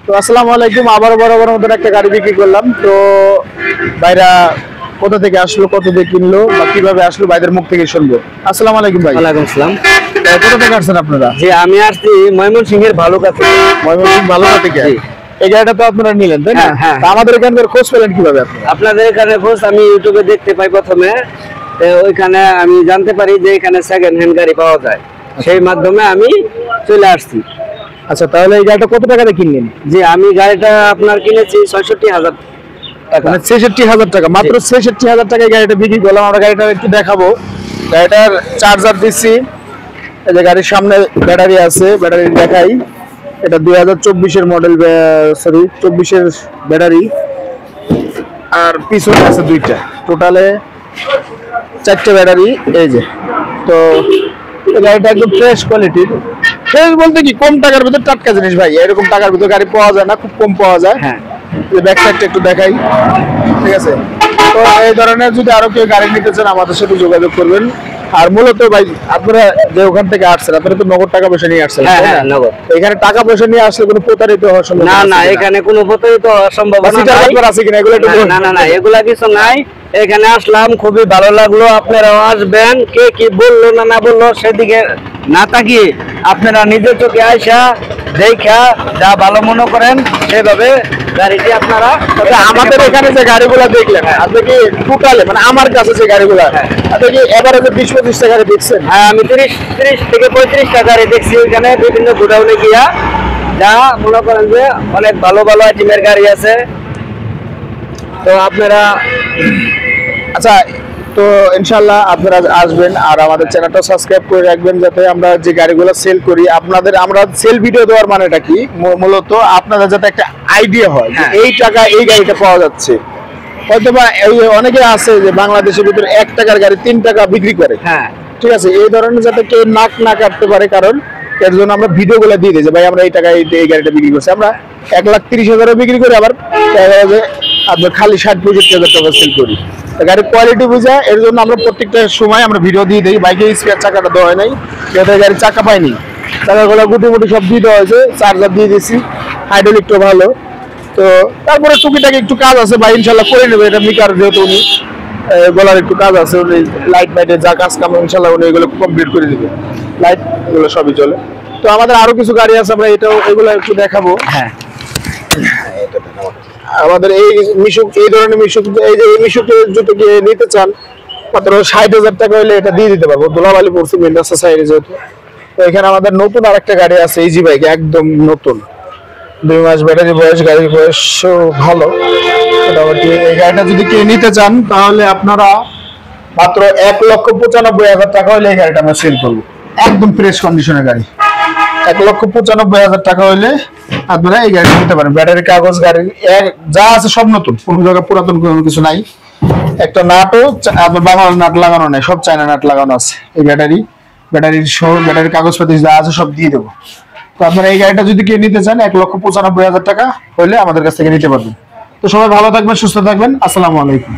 তো আসসালামু আলাইকুম, আবার বরাবর মতন একটা গাড়ি বিক্রি করলাম। তো ভাইরা কোথা থেকে আসলো, কত দিয়ে কিনলো বা কিভাবে আসলো, ভাইদের মুখ থেকে শুনবো। আসসালামু আলাইকুম ভাই। ওয়ালাইকুম আসসালাম। কোথা থেকে আসছেন আপনারা? জি, আমি আসছি ময়মনসিংহের ভালুকা থেকে। ময়মনসিংহ ভালুকা থেকে। এই গাড়িটা তো আপনারা নিলেন, তাই না? হ্যাঁ। তা আমাদের এখানকার খোঁজ পেলেন কিভাবে আপনারা? আপনাদের এখানে খোঁজ আমি ইউটিউবে দেখতে পাই প্রথমে, ওইখানে আমি জানতে পারি যে এখানে সেকেন্ড হ্যান্ড গাড়ি পাওয়া যায়, সেই মাধ্যমে আমি চলে আসছি। আচ্ছা, তাহলে এই গাড়িটা কত টাকাতে কিনলেন? জি, আমি গাড়িটা আপনার কিনেছি 66,000 টাকা। মানে 66,000 টাকা, মাত্র 66,000 টাকায় গাড়িটা বিক্রি করলাম। আমরা গাড়িটা একটু দেখাবো। গাড়িটার চার্জার দিচ্ছি, এই যে গাড়ির সামনে ব্যাটারি আছে, ব্যাটারি দেখাই। এটা 2024-এর মডেল, সরি 24-এর ব্যাটারি। আর পিছনে আছে দুইটা, টোটালে 4টে ব্যাটারি। এই যে, তো এই গাড়িটা একদম ফ্রেশ কোয়ালিটির। ফ্রেশ বলতে কি, কম টাকার ভিতরে টাটকা জিনিস ভাই। এরকম টাকার ভিতরে গাড়ি পাওয়া যায় না, খুব কম পাওয়া যায়। হ্যাঁ, ব্যাক সাইডটা একটু দেখাই, ঠিক আছে? তো এই ধরনের যদি আরো কেউ গাড়ি নিতে চান আমাদের সাথে যোগাযোগ করবেন। আর মূলত ভাই, আপনারা যে ওখান থেকে আসছেন, আপনারা তো নগদ টাকা পয়সা নিয়ে আসছেন, হ্যাঁ, তাই না? হ্যাঁ, নগদ। এখানে টাকা পয়সা নিয়ে আসলে কোনো প্রতারিত হওয়ার সম্ভাবনা না আছে না, কিনা? এখানে কোনো প্রতারিত হওয়ার সম্ভাবনা বাসি টাকা নাই। আপনার আছে কিনা এগুলো একটু বলুন। না না না, এগুলা কিছু নাই। এখানে আসলাম, খুবই ভালো লাগলো। আপনারাও আসবেন। কে কি বললো না না বললো সেদিকে না তাকিয়ে আপনারা নিজের চোখে আইসা দেখা যা ভালো মনে করেন সেভাবে গাড়িটি আপনারা। তবে আমাদের এখানে যে গাড়িগুলো দেখলেন, আপনি কি টোটালে, মানে আমার কাছে যে গাড়িগুলো, আপনি কি এভারেজে 20-25টা গাড়ি দেখছেন? হ্যাঁ, আমি 30 থেকে 35টা গাড়ি দেখছি এখানে বিভিন্ন গোডাউনে গিয়া। যা মনে করেন যে অনেক ভালো ভালো আইটেমের গাড়ি আছে। তো আপনারা আচ্ছা, তো ইনশাল্লাহ আপনারা আসবেন আর আমাদের চ্যানেলটা সাবস্ক্রাইব করে রাখবেন, যাতে আমরা যে গাড়িগুলো সেল করি, আপনাদের আমরা সেল ভিডিও দেওয়ার মানেটা কি, মূলত আপনাদের যাতে একটা আইডিয়া হয় যে এই টাকা এই গাড়িটা পাওয়া যাচ্ছে। হয়তোবা এই অনেকে আছে যে বাংলাদেশের ভিতরে 1 টাকার গাড়ি 3 টাকা বিক্রি করে, হ্যাঁ, ঠিক আছে? এই ধরনের যাতে কেউ নাক না কাটতে পারে, কারণ এর জন্য আমরা ভিডিওগুলো দিয়ে দিই যে ভাই আমরা এই টাকায় এই গাড়িটা বিক্রি করছি। আমরা 1,30,000 বিক্রি করি, আবার আপনার খালি 60-65,000 টাকা সেল করি। গাড়ির কোয়ালিটি বুঝা, এর জন্য আমরা প্রত্যেকটা সময় আমরা ভিডিও দিয়ে দিই। বাইকে স্পেয়ার চাকাটা দেওয়া হয় নাই, যেহেতু গাড়ির চাকা পাইনি, চাকাগুলো গুটি মুটি সব দিয়ে দেওয়া হয়েছে। চার্জার দিয়ে দিয়েছি, হাইড্রোলিকটা ভালো। তো তারপরে টুকিটাকি একটু কাজ আছে ভাই, ইনশাল্লাহ করে নেবে। এটা মিকার যেহেতু উনি গলার একটু কাজ আছে, উনি লাইট মাইটের যা কাজ কাম ইনশাল্লাহ উনি এগুলো কমপ্লিট করে দিবে। লাইট এগুলো সবই চলে। তো আমাদের আরো কিছু গাড়ি আছে, আমরা এগুলো একটু দেখাবো। হ্যাঁ, আমাদের এই মিশুক, এই ধরনের মিশুক, এই যে এই মিশুকে যদি নিতে চান, মাত্র 60,000 টাকা হলে এটা দিয়ে দিতে পারবো। ধুলাবালি পড়ছে মেন রাস্তা সাইডে যেহেতু। তো এখানে আমাদের নতুন আরেকটা গাড়ি আছে, ইজি বাইক, একদম নতুন, 2 মাস ব্যাটারি বয়স, গাড়ির বয়সও ভালো মোটামুটি। এই গাড়িটা যদি কেউ নিতে চান তাহলে আপনারা মাত্র 1,95,000 টাকা হলে এই গাড়িটা আমরা সেল করবো। একদম ফ্রেশ কন্ডিশনের গাড়ি, 1,95,000 টাকা হলে আপনারা এই গাড়ি নিতে পারেন। ব্যাটারি, কাগজ, গাড়ির যা আছে সব নতুন, কোনো জায়গায় পুরাতন কোনো কিছু নাই। একটা নাটও আপনার বাংলার নাট লাগানো নাই, সব চায়না নাট লাগানো আছে। এই ব্যাটারির সহ ব্যাটারির কাগজপাতি যা আছে সব দিয়ে দেবো। তো আপনারা এই গাড়িটা যদি কেউ নিতে চান 1,95,000 টাকা হলে আমাদের কাছ থেকে নিতে পারবেন। তো সবাই ভালো থাকবেন, সুস্থ থাকবেন। আসসালামু আলাইকুম।